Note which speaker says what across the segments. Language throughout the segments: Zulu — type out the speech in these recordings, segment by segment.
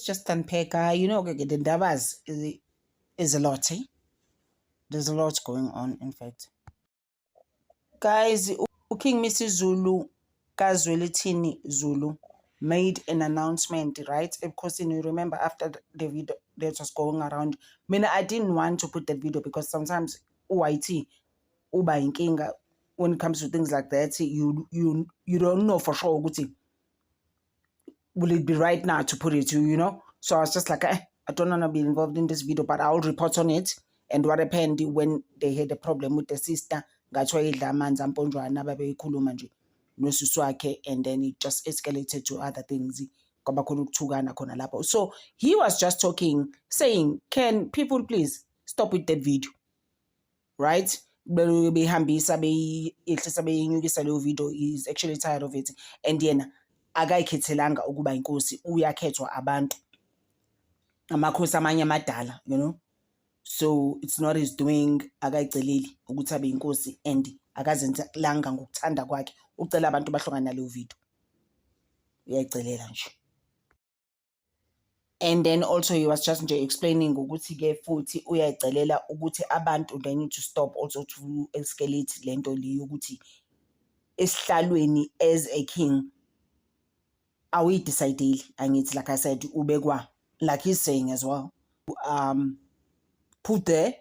Speaker 1: let's just unpack. You know, the Ndabas is a lot. There's a lot going on, in fact. Guys, King Mrs. Zulu, Kazwelithini Zulu, made an announcement, right? Because you remember after the video that was going around, I didn't want to put that video because sometimes UIT, Uba inkinga, when it comes to things like that, you don't know for sure, will it be right now to put it to, you know? So I was just like, I don't want to be involved in this video, but I'll report on it. And what happened when they had a problem with the sister, and then it just escalated to other things. So he was just talking, saying, can people please stop with that video? Right? He's actually tired of it. And then akayikhethelanga ukuba inkosi, uyakhethwa abantu amakhosi amanye amadala, you know. So it's not his doing, akayiceleli ukuthi abe inkosi, and akazenzelanga ngokuthanda kwakhe ucela abantu bahlongana naleyo video, uyayicelela nje. And then also he was just explaining ukuthi ke futhi uyayicelela ukuthi abantu they need to stop also to escalate lento leyo ukuthi esihlalweni as a king awuyidecideli, angithi, like I said, ubekwa, like he's saying as well, put there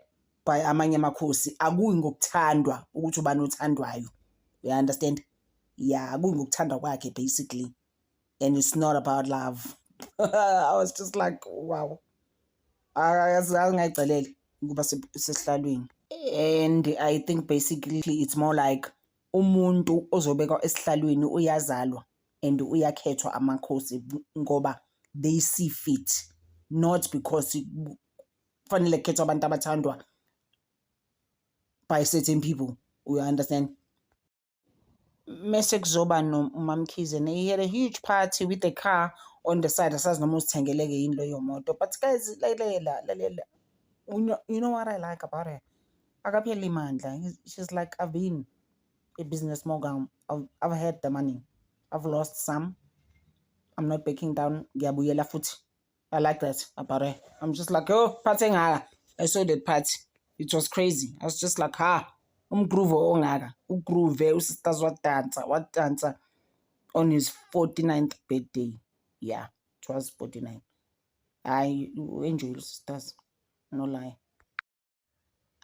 Speaker 1: by amanye amakhosi, akuyi ngokuthandwa ukuthi ubani othandwayo, you understand? Yeah, akuyi ngokuthandwa kwakhe basically, and it's not about love. I was just like, wow, angayiceleli ukuba sesihlalweni. And I think basically it's more like umuntu ozobekwa esihlalweni uyazalwa and uyakhethwa amakhosi ngoba they see fit, not because fanele khethwa abantu abathandwa by certain people, you understand? Mese kuzoba noMamkhize, and he had a huge party with a car on the side. Asazi noma uzithengeleke yini leyo moto, but guys, lalela, you know what I like about her? Akapheli mandla. She's like, I've been a business mogul. I've had the money. I've lost some. I'm not backing down. Ngiyabuyela futhi. I like that about her. I'm just like, oh, party ngaka. I saw that party. It was crazy. I was just like, umgroove ongaka. Ugroove, usisters what dancer on his 49th birthday. Yeah, it was 49. I enjoy sisters. No lie.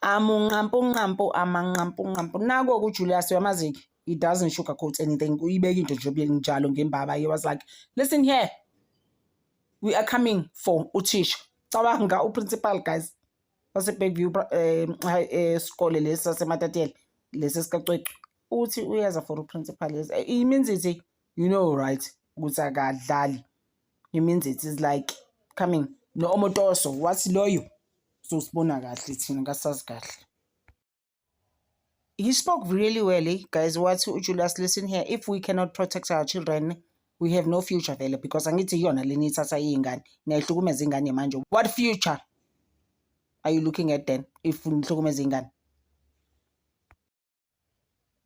Speaker 1: Amunqampu nako kuJulius uyamaziki, he doesn't sugarcoat anything. Uyibeka into nje njalo ngembaba. He was like, listen here, we are coming for uthisha. Cabanga uprincipal, guys, waseBakeview isikole lesi saseMatatele lesi sikacwecwe, uthi uyaza for uprincipal. He means it, you know, right? Ukuthi akadlali. He means it is like coming no omotoso wathi loyo. So sibona kahle thina ngasazi kahle. He spoke really well, guys. What Julius, listen here, if we cannot protect our children, we have no future vele, because angithi yona leni ithatha ingane niyahlukumeza ingane manje. What future are you looking at then if nihlukumeza ingane?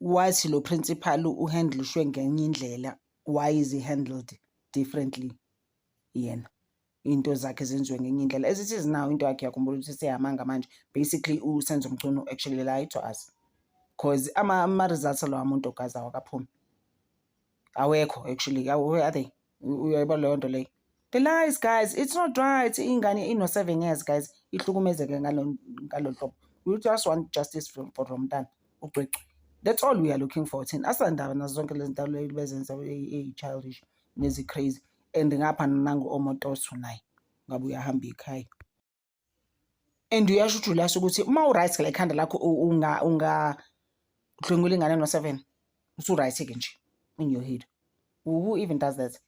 Speaker 1: Wathi lo principal uhandlishwe ngenye indlela, why is he handled differently? Yena into zakhe zenziwe ngenye indlela, as it is now into yakhe yakhumbula ukuthi seyamanga manje, basically usenzo mcuno actually lied to us, because ama results lo amuntu okaza wakaphumi awekho actually. Where are they? Uyayibona leyo nto leyo, the lies, guys. It's not right. Ingane ino 7 years, guys, ihlukumezeke ngalo hlobo. We just want justice for Romntana uCwecwe. That's all we are looking for. Thina asandaba nazo zonke lezi zinto bezenza childish nezi crazy, and ngapha nangu omotoso naye ngabe uyahamba ekhaya. And uyasho uJulius ukuthi uma uright la ekhanda lakho unga dlungula ingane no 7, usu right ke nje in your head. Who even does that?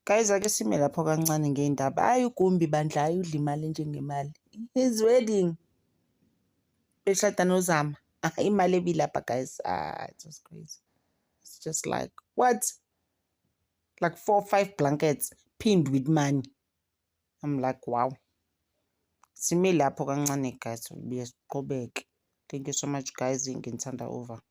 Speaker 1: Guys, ake sime lapho kancane ngeindaba. Hayi uGumbi bandla, hayi udla imali njengemali. His wedding beshada noZama, imali ebilapha, guys. It was crazy. It's just like, what? Like 4 or 5 blankets pinned with money. I'm like, wow. Sime lapho kancane, guys. Siqhubeke. Thank you so much, guys. Ngithanda over.